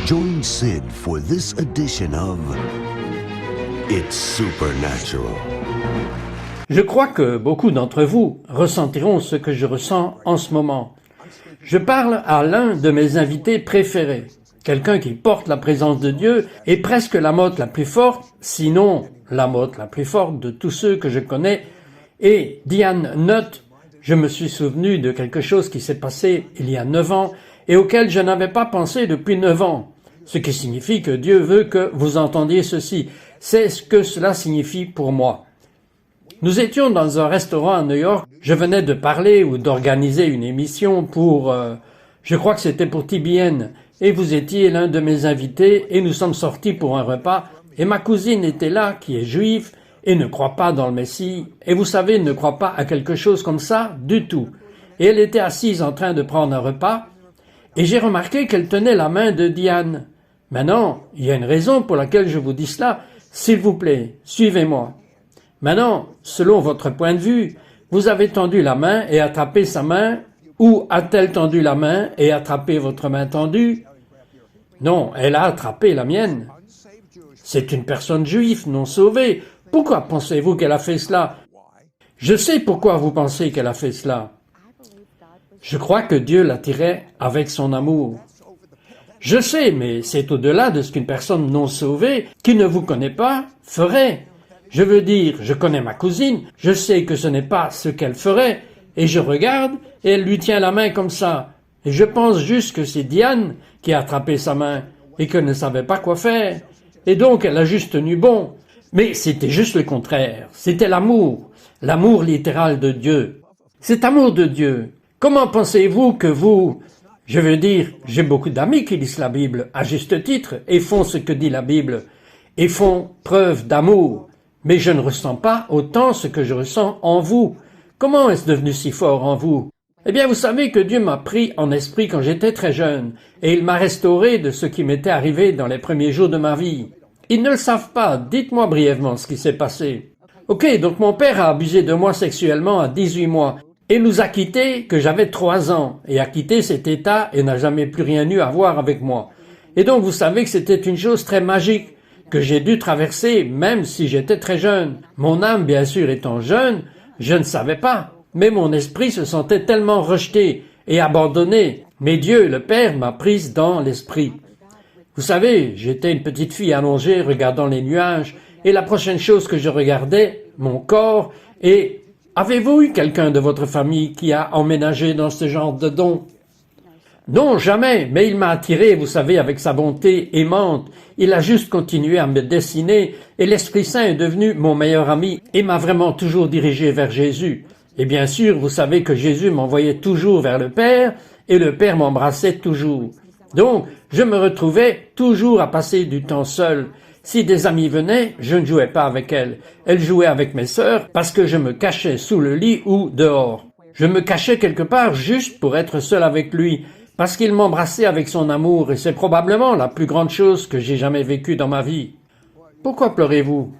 Join Sid for this edition of It's Supernatural. Je crois que beaucoup d'entre vous ressentiront ce que je ressens en ce moment. Je parle à l'un de mes invités préférés, quelqu'un qui porte la présence de Dieu et presque la motte la plus forte, sinon la motte la plus forte de tous ceux que je connais, et Diane Nutt. Je me suis souvenu de quelque chose qui s'est passé il y a 9 ans et auquel je n'avais pas pensé depuis 9 ans. Ce qui signifie que Dieu veut que vous entendiez ceci. C'est ce que cela signifie pour moi. Nous étions dans un restaurant à New York. Je venais de parler ou d'organiser une émission pour, je crois que c'était pour TBN. Et vous étiez l'un de mes invités et nous sommes sortis pour un repas. Et ma cousine était là, qui est juive et ne croit pas dans le Messie. Et vous savez, ne croit pas à quelque chose comme ça du tout. Et elle était assise en train de prendre un repas. Et j'ai remarqué qu'elle tenait la main de Diane. Maintenant, il y a une raison pour laquelle je vous dis cela. S'il vous plaît, suivez-moi. Maintenant, selon votre point de vue, vous avez tendu la main et attrapé sa main, ou a-t-elle tendu la main et attrapé votre main tendue? Non, elle a attrapé la mienne. C'est une personne juive non sauvée. Pourquoi pensez-vous qu'elle a fait cela? Je sais pourquoi vous pensez qu'elle a fait cela. Je crois que Dieu l'attirait avec son amour. Je sais, mais c'est au-delà de ce qu'une personne non sauvée, qui ne vous connaît pas, ferait. Je veux dire, je connais ma cousine, je sais que ce n'est pas ce qu'elle ferait, et je regarde, et elle lui tient la main comme ça. Et je pense juste que c'est Diane qui a attrapé sa main, et qu'elle ne savait pas quoi faire. Et donc elle a juste tenu bon. Mais c'était juste le contraire. C'était l'amour littéral de Dieu. Cet amour de Dieu. Comment pensez-vous que vous... Je veux dire, j'ai beaucoup d'amis qui lisent la Bible à juste titre et font ce que dit la Bible et font preuve d'amour. Mais je ne ressens pas autant ce que je ressens en vous. Comment est-ce devenu si fort en vous? Eh bien, vous savez que Dieu m'a pris en esprit quand j'étais très jeune et il m'a restauré de ce qui m'était arrivé dans les premiers jours de ma vie. Ils ne le savent pas. Dites-moi brièvement ce qui s'est passé. Ok, donc mon père a abusé de moi sexuellement à 18 mois. Et nous a quittés que j'avais 3 ans, et a quitté cet état et n'a jamais plus rien eu à voir avec moi. Et donc vous savez que c'était une chose très magique, que j'ai dû traverser même si j'étais très jeune. Mon âme, bien sûr, étant jeune, je ne savais pas, mais mon esprit se sentait tellement rejeté et abandonné. Mais Dieu, le Père, m'a prise dans l'esprit. Vous savez, j'étais une petite fille allongée regardant les nuages, et la prochaine chose que je regardais, mon corps, et... Avez-vous eu quelqu'un de votre famille qui a emménagé dans ce genre de don? Non, jamais, mais il m'a attiré, vous savez, avec sa bonté aimante. Il a juste continué à me dessiner et l'Esprit Saint est devenu mon meilleur ami et m'a vraiment toujours dirigé vers Jésus. Et bien sûr, vous savez que Jésus m'envoyait toujours vers le Père et le Père m'embrassait toujours. Donc, je me retrouvais toujours à passer du temps seul. Si des amis venaient, je ne jouais pas avec elles. Elles jouaient avec mes sœurs parce que je me cachais sous le lit ou dehors. Je me cachais quelque part juste pour être seul avec lui, parce qu'il m'embrassait avec son amour et c'est probablement la plus grande chose que j'ai jamais vécue dans ma vie. Pourquoi pleurez-vous?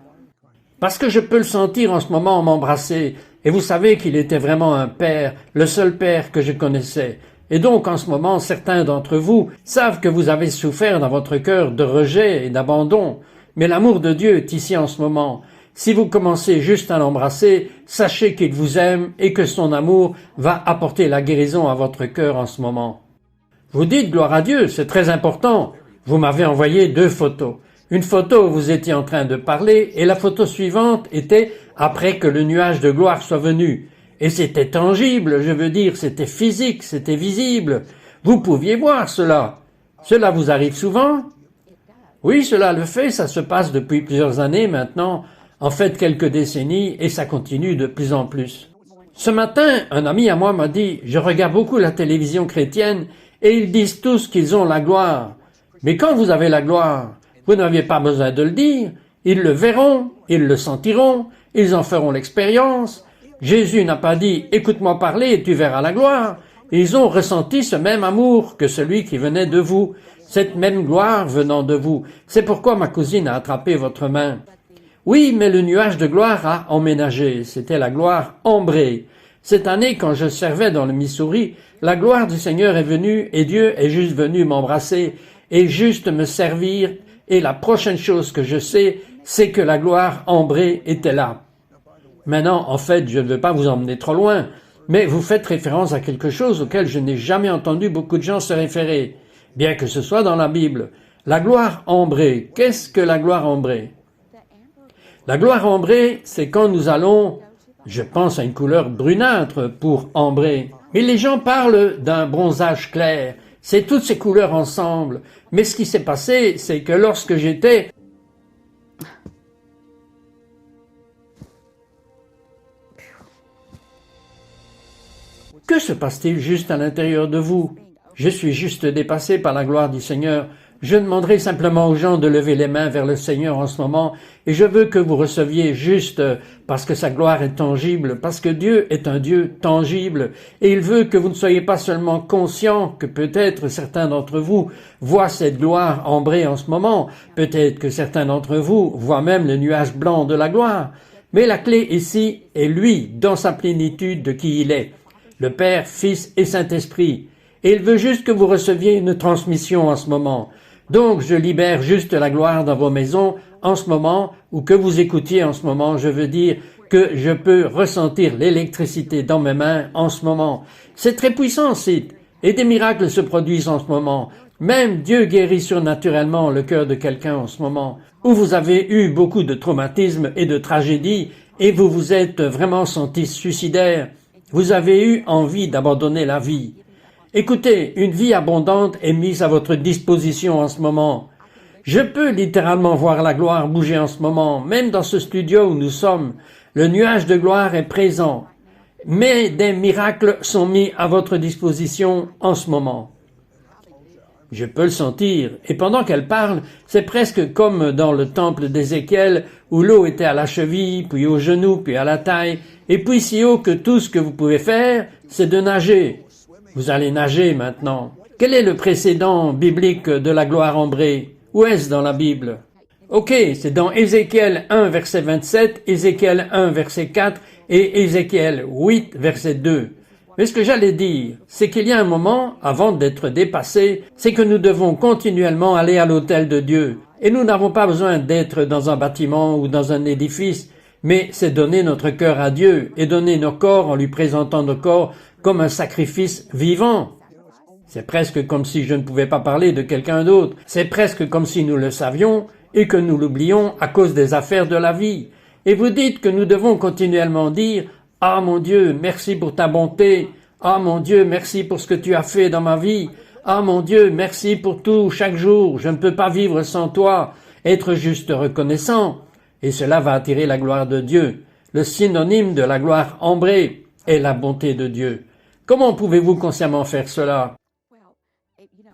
Parce que je peux le sentir en ce moment m'embrasser et vous savez qu'il était vraiment un père, le seul père que je connaissais. Et donc, en ce moment, certains d'entre vous savent que vous avez souffert dans votre cœur de rejet et d'abandon. Mais l'amour de Dieu est ici en ce moment. Si vous commencez juste à l'embrasser, sachez qu'il vous aime et que son amour va apporter la guérison à votre cœur en ce moment. Vous dites gloire à Dieu, c'est très important. Vous m'avez envoyé 2 photos. Une photo où vous étiez en train de parler et la photo suivante était après que le nuage de gloire soit venu. Et c'était tangible, je veux dire, c'était physique, c'était visible. Vous pouviez voir cela. Cela vous arrive souvent? Oui, cela le fait, ça se passe depuis plusieurs années maintenant, en fait quelques décennies, et ça continue de plus en plus. Ce matin, un ami à moi m'a dit « Je regarde beaucoup la télévision chrétienne et ils disent tous qu'ils ont la gloire. Mais quand vous avez la gloire, vous n'aviez pas besoin de le dire, ils le verront, ils le sentiront, ils en feront l'expérience. Jésus n'a pas dit « Écoute-moi parler et tu verras la gloire ». Ils ont ressenti ce même amour que celui qui venait de vous, cette même gloire venant de vous. C'est pourquoi ma cousine a attrapé votre main. Oui, mais le nuage de gloire a emménagé. C'était la gloire ambrée. Cette année, quand je servais dans le Missouri, la gloire du Seigneur est venue et Dieu est juste venu m'embrasser. et juste me servir, et la prochaine chose que je sais, c'est que la gloire ambrée était là. Maintenant, en fait, je ne veux pas vous emmener trop loin, mais vous faites référence à quelque chose auquel je n'ai jamais entendu beaucoup de gens se référer, bien que ce soit dans la Bible. La gloire ambrée. Qu'est-ce que la gloire ambrée? La gloire ambrée, c'est quand nous allons, je pense à une couleur brunâtre pour ambrée. Mais les gens parlent d'un bronzage clair. C'est toutes ces couleurs ensemble. Mais ce qui s'est passé, c'est que lorsque j'étais Que se passe-t-il juste à l'intérieur de vous? Je suis juste dépassé par la gloire du Seigneur. Je demanderai simplement aux gens de lever les mains vers le Seigneur en ce moment, et je veux que vous receviez juste parce que sa gloire est tangible, parce que Dieu est un Dieu tangible, et il veut que vous ne soyez pas seulement conscients que peut-être certains d'entre vous voient cette gloire ambrée en ce moment, peut-être que certains d'entre vous voient même le nuage blanc de la gloire, mais la clé ici est lui, dans sa plénitude de qui il est, le Père, Fils et Saint-Esprit, et il veut juste que vous receviez une transmission en ce moment. Donc, je libère juste la gloire dans vos maisons en ce moment, ou que vous écoutiez en ce moment. Je veux dire que je peux ressentir l'électricité dans mes mains en ce moment. C'est très puissant, Sid. Et des miracles se produisent en ce moment. Même Dieu guérit surnaturellement le cœur de quelqu'un en ce moment. Où vous avez eu beaucoup de traumatismes et de tragédies, et vous vous êtes vraiment senti suicidaire. Vous avez eu envie d'abandonner la vie. Écoutez, une vie abondante est mise à votre disposition en ce moment. Je peux littéralement voir la gloire bouger en ce moment, même dans ce studio où nous sommes. Le nuage de gloire est présent, mais des miracles sont mis à votre disposition en ce moment. Je peux le sentir, et pendant qu'elle parle, c'est presque comme dans le temple d'Ézéchiel, où l'eau était à la cheville, puis au genou, puis à la taille, et puis si haut que tout ce que vous pouvez faire, c'est de nager. Vous allez nager maintenant. Quel est le précédent biblique de la gloire ambrée? Où est-ce dans la Bible? Ok, c'est dans Ézéchiel 1, verset 27, Ézéchiel 1, verset 4 et Ézéchiel 8, verset 2. Mais ce que j'allais dire, c'est qu'il y a un moment, avant d'être dépassé, c'est que nous devons continuellement aller à l'autel de Dieu. Et nous n'avons pas besoin d'être dans un bâtiment ou dans un édifice, mais c'est donner notre cœur à Dieu et donner nos corps en lui présentant nos corps comme un sacrifice vivant. C'est presque comme si je ne pouvais pas parler de quelqu'un d'autre. C'est presque comme si nous le savions et que nous l'oublions à cause des affaires de la vie. Et vous dites que nous devons continuellement dire « Ah mon Dieu, merci pour ta bonté. Ah mon Dieu, merci pour ce que tu as fait dans ma vie. Ah mon Dieu, merci pour tout, chaque jour. Je ne peux pas vivre sans toi. » Être juste reconnaissant. Et cela va attirer la gloire de Dieu. Le synonyme de la gloire ambrée est la bonté de Dieu. Comment pouvez-vous consciemment faire cela?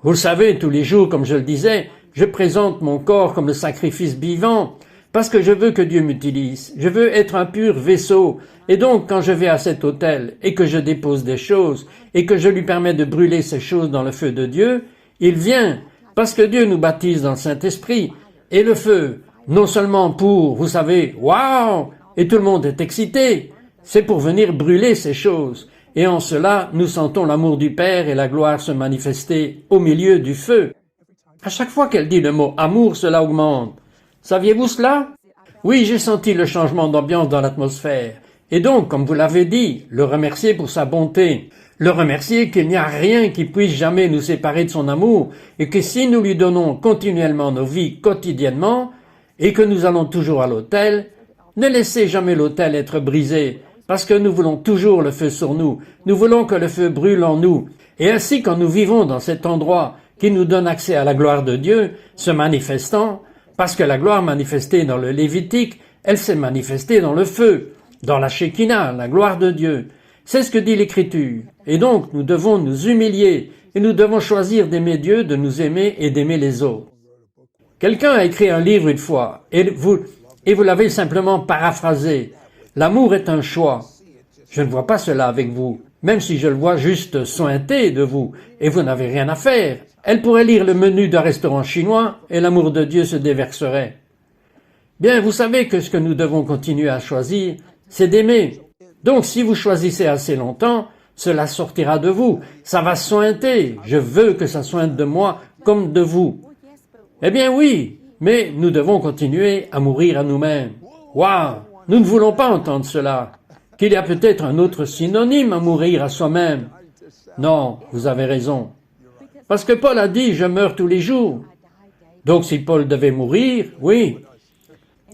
Vous le savez, tous les jours, comme je le disais, je présente mon corps comme le sacrifice vivant, parce que je veux que Dieu m'utilise. Je veux être un pur vaisseau. Et donc, quand je vais à cet autel, et que je dépose des choses, et que je lui permets de brûler ces choses dans le feu de Dieu, il vient, parce que Dieu nous baptise dans le Saint-Esprit. Et le feu, non seulement pour, vous savez, waouh, et tout le monde est excité, c'est pour venir brûler ces choses. Et en cela, nous sentons l'amour du Père et la gloire se manifester au milieu du feu. À chaque fois qu'elle dit le mot amour, cela augmente. Saviez-vous cela? Oui, j'ai senti le changement d'ambiance dans l'atmosphère. Et donc, comme vous l'avez dit, le remercier pour sa bonté. Le remercier qu'il n'y a rien qui puisse jamais nous séparer de son amour et que si nous lui donnons continuellement nos vies quotidiennement et que nous allons toujours à l'autel, ne laissez jamais l'autel être brisé. Parce que nous voulons toujours le feu sur nous. Nous voulons que le feu brûle en nous. Et ainsi, quand nous vivons dans cet endroit qui nous donne accès à la gloire de Dieu, se manifestant, parce que la gloire manifestée dans le Lévitique, elle s'est manifestée dans le feu, dans la Shekinah, la gloire de Dieu. C'est ce que dit l'Écriture. Et donc, nous devons nous humilier et nous devons choisir d'aimer Dieu, de nous aimer et d'aimer les autres. Quelqu'un a écrit un livre une fois et vous l'avez simplement paraphrasé. L'amour est un choix. Je ne vois pas cela avec vous, même si je le vois juste sointé de vous, et vous n'avez rien à faire. Elle pourrait lire le menu d'un restaurant chinois, et l'amour de Dieu se déverserait. Bien, vous savez que ce que nous devons continuer à choisir, c'est d'aimer. Donc, si vous choisissez assez longtemps, cela sortira de vous. Ça va sointer. Je veux que ça sointe de moi comme de vous. Eh bien oui, mais nous devons continuer à mourir à nous-mêmes. Waouh, nous ne voulons pas entendre cela. Qu'il y a peut-être un autre synonyme à mourir à soi-même. Non, vous avez raison. Parce que Paul a dit, je meurs tous les jours. Donc si Paul devait mourir, oui.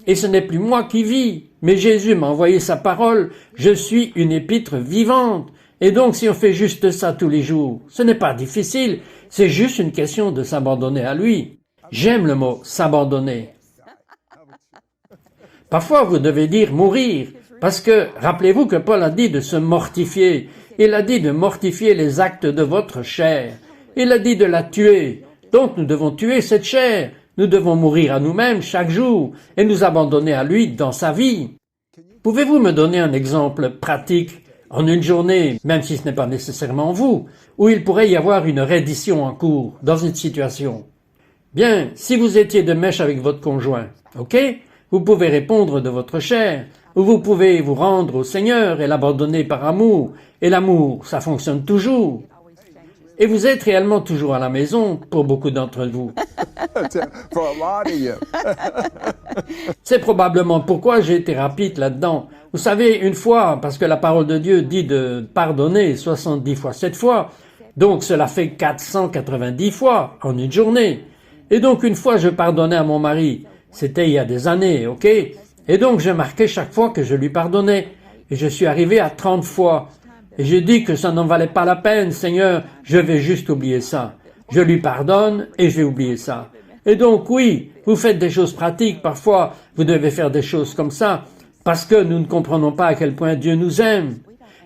Et ce n'est plus moi qui vis, mais Jésus m'a envoyé sa parole, je suis une épître vivante. Et donc si on fait juste ça tous les jours, ce n'est pas difficile, c'est juste une question de s'abandonner à lui. J'aime le mot s'abandonner. Parfois vous devez dire mourir, parce que rappelez-vous que Paul a dit de se mortifier. Il a dit de mortifier les actes de votre chair. Il a dit de la tuer. Donc nous devons tuer cette chair. Nous devons mourir à nous-mêmes chaque jour et nous abandonner à lui dans sa vie. Pouvez-vous me donner un exemple pratique en une journée, même si ce n'est pas nécessairement vous, où il pourrait y avoir une reddition en cours dans une situation? Bien, si vous étiez de mèche avec votre conjoint, ok? Vous pouvez répondre de votre chair, ou vous pouvez vous rendre au Seigneur et l'abandonner par amour, et l'amour, ça fonctionne toujours. Et vous êtes réellement toujours à la maison pour beaucoup d'entre vous. C'est probablement pourquoi j'ai été rapide là-dedans. Vous savez, une fois, parce que la parole de Dieu dit de pardonner 70 fois 7 fois, donc cela fait 490 fois en une journée. Et donc une fois je pardonnais à mon mari, c'était il y a des années, ok? Et donc je marquais chaque fois que je lui pardonnais. Et je suis arrivé à 30 fois. Et j'ai dit que ça n'en valait pas la peine, Seigneur, je vais juste oublier ça. Je lui pardonne et je vais oublier ça. Et donc oui, vous faites des choses pratiques, parfois vous devez faire des choses comme ça, parce que nous ne comprenons pas à quel point Dieu nous aime.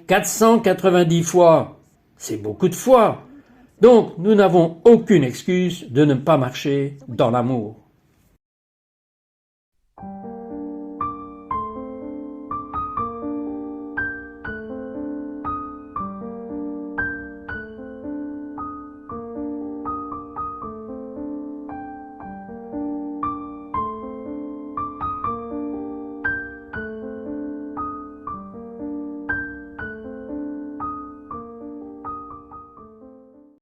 490 fois, c'est beaucoup de fois. Donc nous n'avons aucune excuse de ne pas marcher dans l'amour.